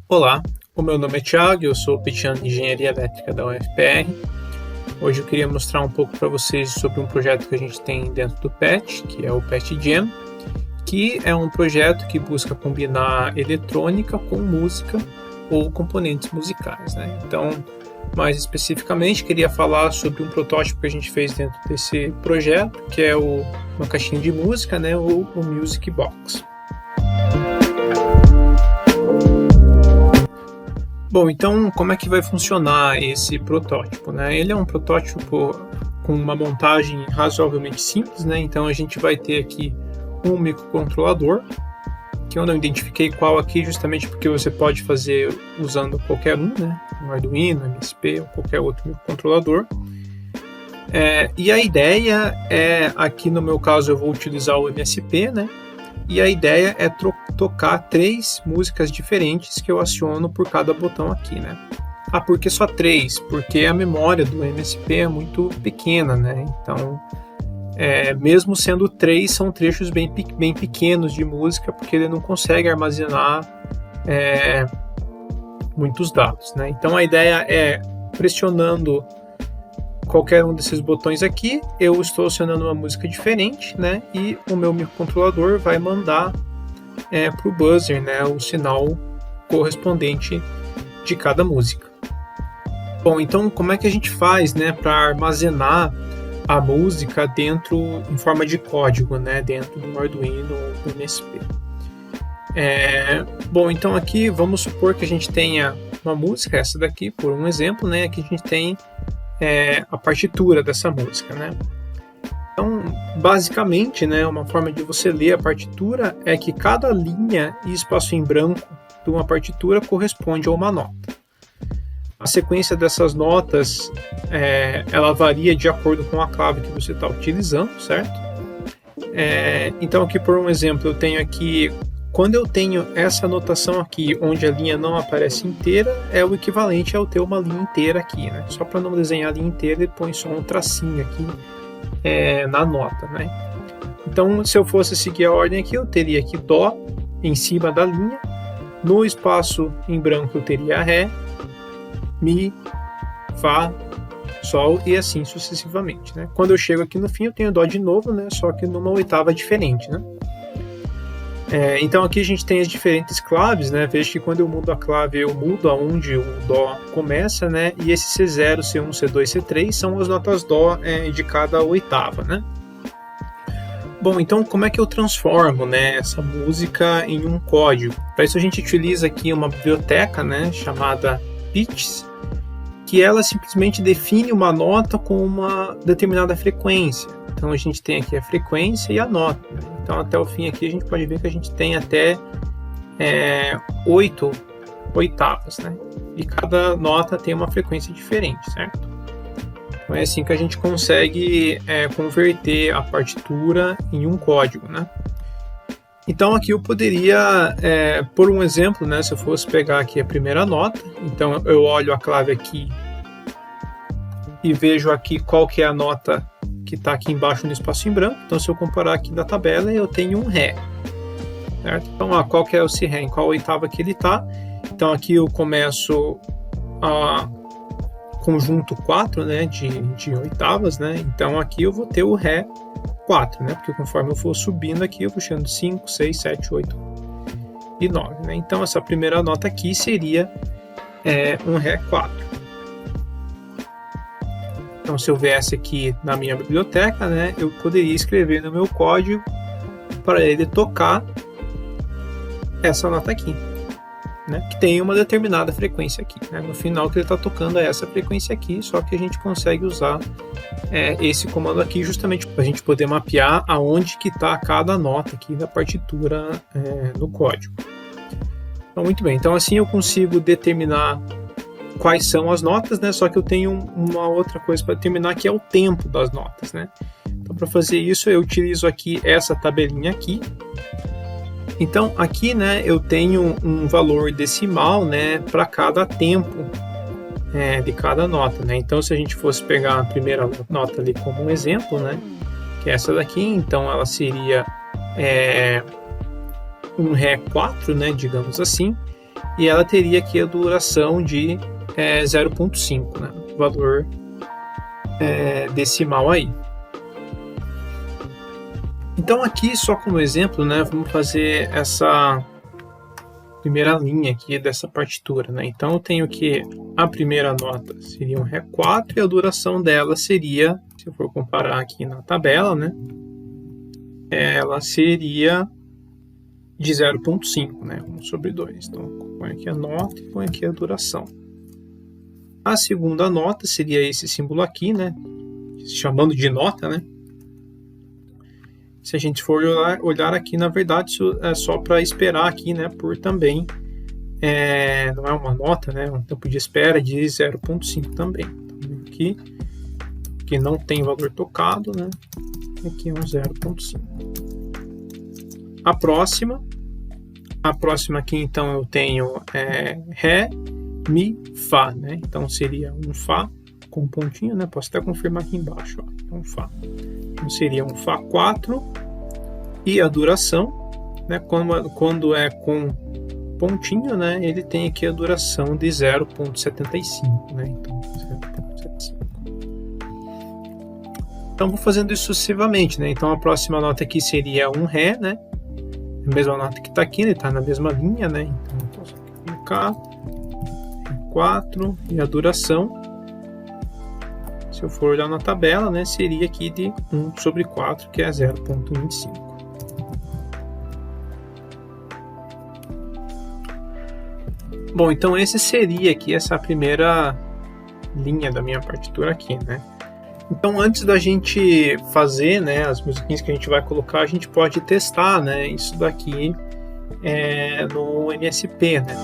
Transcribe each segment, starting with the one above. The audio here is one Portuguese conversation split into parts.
Olá, o meu nome é Thiago, eu sou petiano de Engenharia Elétrica da UFPR. Hoje eu queria mostrar um pouco para vocês sobre um projeto que a gente tem dentro do PET, que é o PET Jam, que é um projeto que busca combinar eletrônica com música ou componentes musicais, né? Então, mais especificamente, queria falar sobre um protótipo que a gente fez dentro desse projeto, que é uma caixinha de música, né, ou o Music Box. Bom, então como é que vai funcionar esse protótipo, né? Ele é um protótipo com uma montagem razoavelmente simples, né? Então a gente vai ter aqui um microcontrolador, que eu não identifiquei qual aqui justamente porque você pode fazer usando qualquer um, né? Um Arduino, MSP ou qualquer outro microcontrolador. E a ideia é, aqui no meu caso eu vou utilizar o MSP, né? E a ideia é tocar 3 músicas diferentes que eu aciono por cada botão aqui, né? Ah, por que só 3? Porque a memória do MSP é muito pequena, né? Então, mesmo sendo 3, são trechos bem pequenos de música, porque ele não consegue armazenar muitos dados, né? Então, a ideia é, pressionando qualquer um desses botões aqui, eu estou acionando uma música diferente, né? E o meu microcontrolador vai mandar para o buzzer, né? O sinal correspondente de cada música. Bom, então como é que a gente faz, né? Para armazenar a música em forma de código, né? Dentro do Arduino ou do MSP. Bom, então aqui vamos supor que a gente tenha uma música, essa daqui, por um exemplo, né? Aqui a gente tem a partitura dessa música, né? Então, basicamente, né, uma forma de você ler a partitura é que cada linha e espaço em branco de uma partitura corresponde a uma nota. A sequência dessas notas, ela varia de acordo com a clave que você está utilizando, certo? Então, aqui por um exemplo, eu tenho aqui, quando eu tenho essa notação aqui, onde a linha não aparece inteira, é o equivalente a eu ter uma linha inteira aqui, né? Só para não desenhar a linha inteira, ele põe só um tracinho aqui na nota, né? Então, se eu fosse seguir a ordem aqui, eu teria aqui Dó em cima da linha, no espaço em branco eu teria Ré, Mi, Fá, Sol e assim sucessivamente, né? Quando eu chego aqui no fim, eu tenho Dó de novo, né? Só que numa oitava diferente, né? Então aqui a gente tem as diferentes claves, né? Veja que quando eu mudo a clave, eu mudo aonde o Dó começa, né? E esse C0, C1, C2, C3 são as notas Dó de cada oitava, né? Bom, então como é que eu transformo, né, essa música em um código? Para isso a gente utiliza aqui uma biblioteca, né, chamada Pitches, que ela simplesmente define uma nota com uma determinada frequência. Então a gente tem aqui a frequência e a nota, né? Então até o fim aqui a gente pode ver que a gente tem até 8 oitavas, né? E cada nota tem uma frequência diferente, certo? Então é assim que a gente consegue converter a partitura em um código, né? Então aqui eu poderia, por um exemplo, né? Se eu fosse pegar aqui a primeira nota, então eu olho a clave aqui e vejo aqui qual que é a nota que está aqui embaixo no espaço em branco. Então, se eu comparar aqui na tabela, eu tenho um Ré, certo? Então, qual que é esse Ré? Em qual oitava que ele está? Então, aqui eu começo a conjunto 4, né, de oitavas, né? Então, aqui eu vou ter o Ré 4, né? Porque conforme eu for subindo aqui, eu vou chegando 5, 6, 7, 8 e 9, né? Então, essa primeira nota aqui seria um Ré 4. Então, se eu viesse aqui na minha biblioteca, né, eu poderia escrever no meu código para ele tocar essa nota aqui, né, que tem uma determinada frequência aqui, né? No final que ele está tocando é essa frequência aqui, só que a gente consegue usar esse comando aqui justamente para a gente poder mapear aonde que está cada nota aqui da partitura no código. Então, muito bem. Então, assim eu consigo determinar quais são as notas, né? Só que eu tenho uma outra coisa para determinar, que é o tempo das notas, né? Então, para fazer isso, eu utilizo aqui essa tabelinha aqui. Então, aqui, né, eu tenho um valor decimal, né, para cada tempo de cada nota, né? Então, se a gente fosse pegar a primeira nota ali como um exemplo, né, que é essa daqui, então ela seria um Ré 4, né, digamos assim. e ela teria aqui a duração de 0,5, né? Valor decimal aí. Então aqui, só como exemplo, né, vamos fazer essa primeira linha aqui dessa partitura, né? Então eu tenho que a primeira nota seria um Ré4 e a duração dela seria, se eu for comparar aqui na tabela, né, ela seria de 0,5, né, 1 sobre 2. Então põe aqui a nota e põe aqui a duração. A segunda nota seria esse símbolo aqui, né, chamando de nota, né? Se a gente for olhar aqui, na verdade, isso é só para esperar aqui, né? Por também, não é uma nota, né? Um tempo de espera de 0,5 também. Então, aqui, que não tem valor tocado, né? Aqui é um 0,5. A próxima aqui, então, eu tenho Ré, Mi, Fá, né? Então, seria um Fá com um pontinho, né? Posso até confirmar aqui embaixo, ó. Então, Fá. Então, seria um Fá4 e a duração, né, quando é com pontinho, né, ele tem aqui a duração de 0,75, né, então 0,75. Então vou fazendo isso sucessivamente, né, então a próxima nota aqui seria um Ré, né, a mesma nota que está aqui, ele está na mesma linha, né, então eu posso colocar 4 e a duração, se eu for olhar na tabela, né, seria aqui de 1 sobre 4, que é 0,25. Bom, então esse seria aqui essa primeira linha da minha partitura aqui, né? Então antes da gente fazer, né, as musiquinhas que a gente vai colocar, a gente pode testar, né, isso daqui no MSP, né?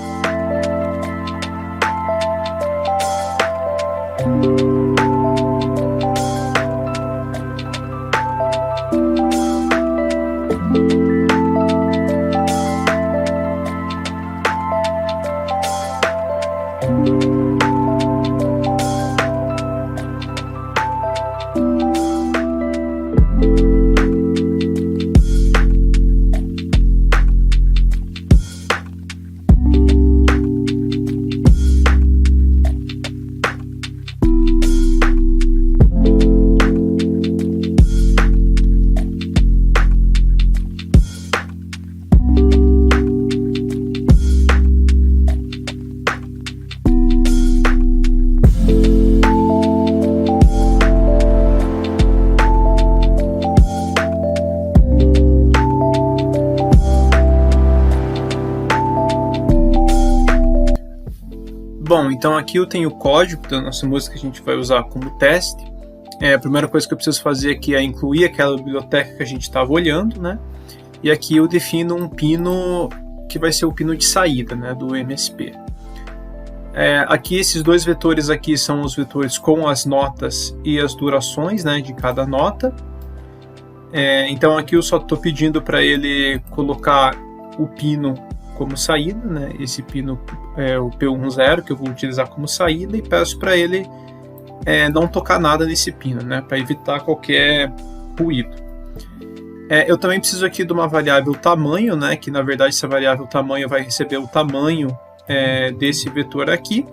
Bom, então aqui eu tenho o código da nossa música que a gente vai usar como teste. A primeira coisa que eu preciso fazer aqui é incluir aquela biblioteca que a gente estava olhando, né? E aqui eu defino um pino que vai ser o pino de saída, né, do MSP. Aqui esses dois vetores aqui são os vetores com as notas e as durações, né, de cada nota. Então aqui eu só estou pedindo para ele colocar o pino como saída, né? Esse pino é o P10 que eu vou utilizar como saída, e peço para ele não tocar nada nesse pino, né? Para evitar qualquer ruído. Eu também preciso aqui de uma variável tamanho, né? Que na verdade essa variável tamanho vai receber o tamanho desse vetor aqui.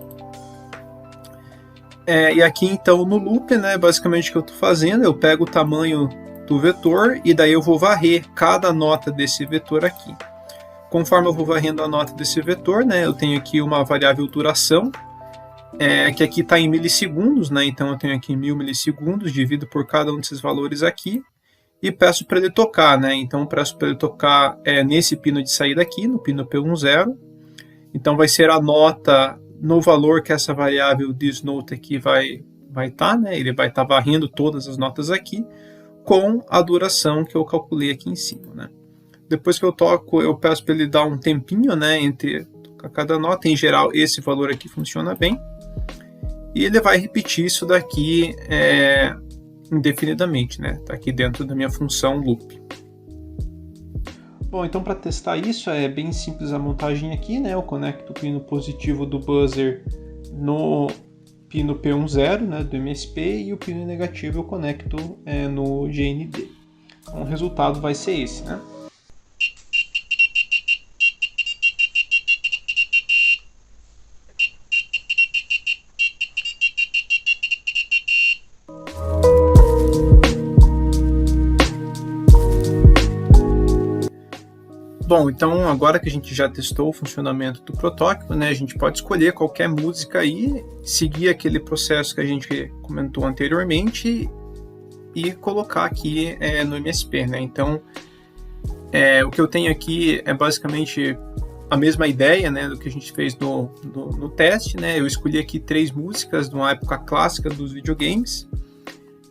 E aqui então no loop, né? Basicamente o que eu estou fazendo, eu pego o tamanho do vetor e daí eu vou varrer cada nota desse vetor aqui. Conforme eu vou varrendo a nota desse vetor, né, eu tenho aqui uma variável duração, que aqui está em milissegundos, né, então eu tenho aqui 1000 milissegundos, divido por cada um desses valores aqui, e peço para ele tocar, né, então peço para ele tocar nesse pino de saída aqui, no pino P10, então vai ser a nota no valor que essa variável thisNote aqui vai estar, né, ele vai estar varrendo todas as notas aqui, com a duração que eu calculei aqui em cima, né. Depois que eu toco, eu peço para ele dar um tempinho, né, entre cada nota. Em geral, esse valor aqui funciona bem. E ele vai repetir isso daqui indefinidamente, né? Está aqui dentro da minha função loop. Bom, então para testar isso é bem simples a montagem aqui, né? Eu conecto o pino positivo do buzzer no pino P10, né, do MSP, e o pino negativo eu conecto no GND. Então o resultado vai ser esse, né? Bom, então agora que a gente já testou o funcionamento do protótipo, né, a gente pode escolher qualquer música aí, seguir aquele processo que a gente comentou anteriormente e colocar aqui no MSP, né? Então, o que eu tenho aqui é basicamente a mesma ideia, né, do que a gente fez no teste, né? Eu escolhi aqui 3 músicas de uma época clássica dos videogames.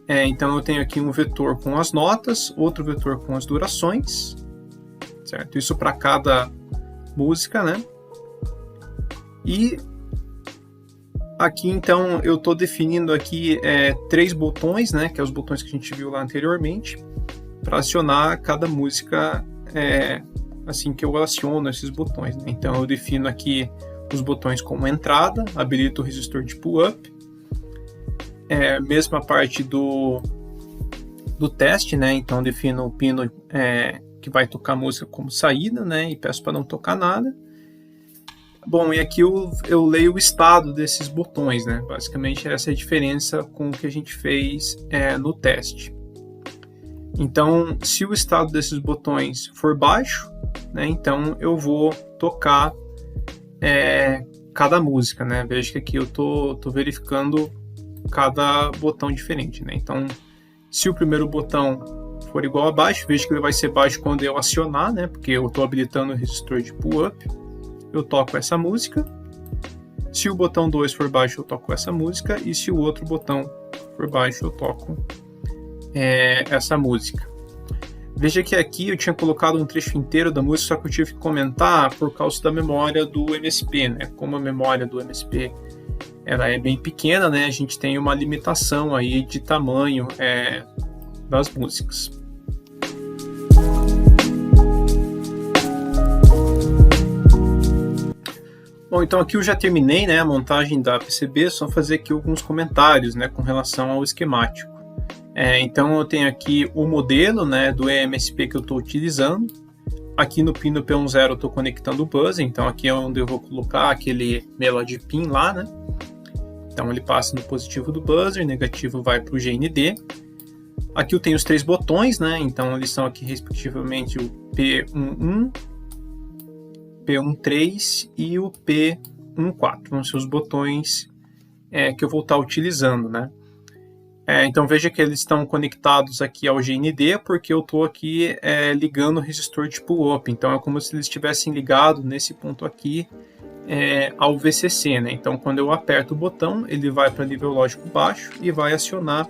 Então eu tenho aqui um vetor com as notas, outro vetor com as durações, certo? Isso para cada música, né? E aqui então eu estou definindo aqui 3 botões, né? Que é os botões que a gente viu lá anteriormente, para acionar cada música assim que eu aciono esses botões, né? Então eu defino aqui os botões como entrada, habilito o resistor de pull-up, mesma parte do teste, né? Então defino o pino que vai tocar a música como saída, né? E peço para não tocar nada. Bom, e aqui eu leio o estado desses botões, né? Basicamente essa é a diferença com o que a gente fez no teste. Então, se o estado desses botões for baixo, né? Então eu vou tocar cada música, né? Veja que aqui eu tô verificando cada botão diferente, né? Então, se o primeiro botão for igual a baixo, veja que ele vai ser baixo quando eu acionar, né? Porque eu estou habilitando o resistor de pull-up. Eu toco essa música. Se o botão 2 for baixo, eu toco essa música. E se o outro botão for baixo, eu toco essa música. Veja que aqui eu tinha colocado um trecho inteiro da música, só que eu tive que comentar por causa da memória do MSP, né? Como a memória do MSP ela é bem pequena, né? A gente tem uma limitação aí de tamanho das músicas. Bom, então aqui eu já terminei, né, a montagem da PCB, só fazer aqui alguns comentários, né, com relação ao esquemático. Então eu tenho aqui o modelo, né, do MSP que eu estou utilizando. Aqui no pino P10 eu estou conectando o buzzer, então aqui é onde eu vou colocar aquele melody pin lá, né? Então ele passa no positivo do buzzer, negativo vai para o GND. Aqui eu tenho os 3 botões, né? Então eles são aqui respectivamente o P11, P13 e o P14. Vão ser os botões que eu vou estar utilizando, né? Então veja que eles estão conectados aqui ao GND porque eu estou aqui ligando o resistor de pull-up. Então é como se eles estivessem ligados nesse ponto aqui ao VCC, né? Então quando eu aperto o botão, ele vai para nível lógico baixo e vai acionar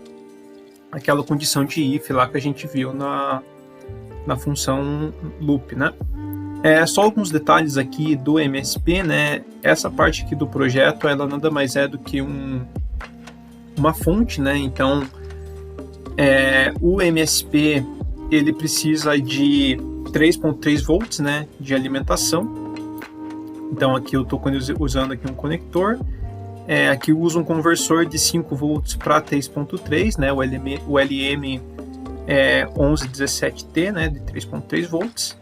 aquela condição de if lá que a gente viu na função loop, né? Só alguns detalhes aqui do MSP, né? Essa parte aqui do projeto, ela nada mais é do que uma fonte, né? Então, o MSP, ele precisa de 3.3 volts, né? De alimentação. Então, aqui eu estou usando aqui um conector. Aqui eu uso um conversor de 5 volts para 3.3, né? O LM 1117T, né? De 3.3 volts.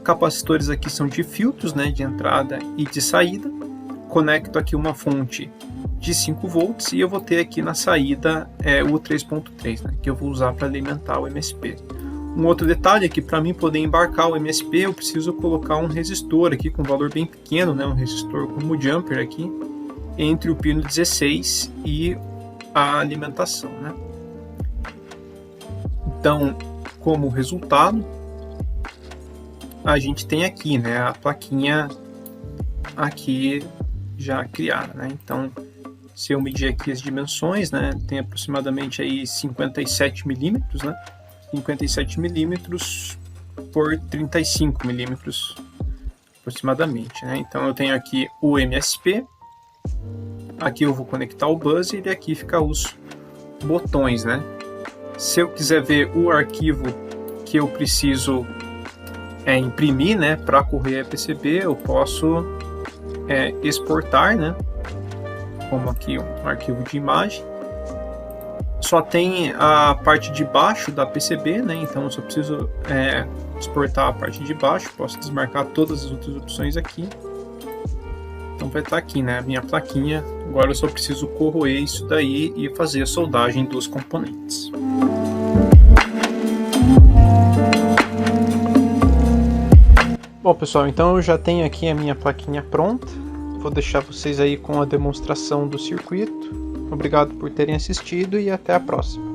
Capacitores aqui são de filtros, né, de entrada e de saída. Conecto aqui uma fonte de 5 volts e eu vou ter aqui na saída o 3.3, né, que eu vou usar para alimentar o MSP. Um outro detalhe é que para mim poder embarcar o MSP eu preciso colocar um resistor aqui com valor bem pequeno, né, um resistor como jumper aqui entre o pino 16 e a alimentação, né. Então, como resultado, a gente tem aqui, né, a plaquinha aqui já criada, né? Então, se eu medir aqui as dimensões, né, tem aproximadamente aí 57 milímetros, né? 57 milímetros por 35 milímetros aproximadamente, né? Então eu tenho aqui o MSP, aqui eu vou conectar o buzzer e aqui fica os botões, né? Se eu quiser ver o arquivo que eu preciso imprimir, né, para correr a PCB, eu posso exportar, né, como aqui um arquivo de imagem. Só tem a parte de baixo da PCB, né, então eu só preciso exportar a parte de baixo, posso desmarcar todas as outras opções aqui. Então vai estar aqui, né, a minha plaquinha. Agora eu só preciso corroer isso daí e fazer a soldagem dos componentes. Bom, pessoal, então eu já tenho aqui a minha plaquinha pronta. Vou deixar vocês aí com a demonstração do circuito. Obrigado por terem assistido e até a próxima.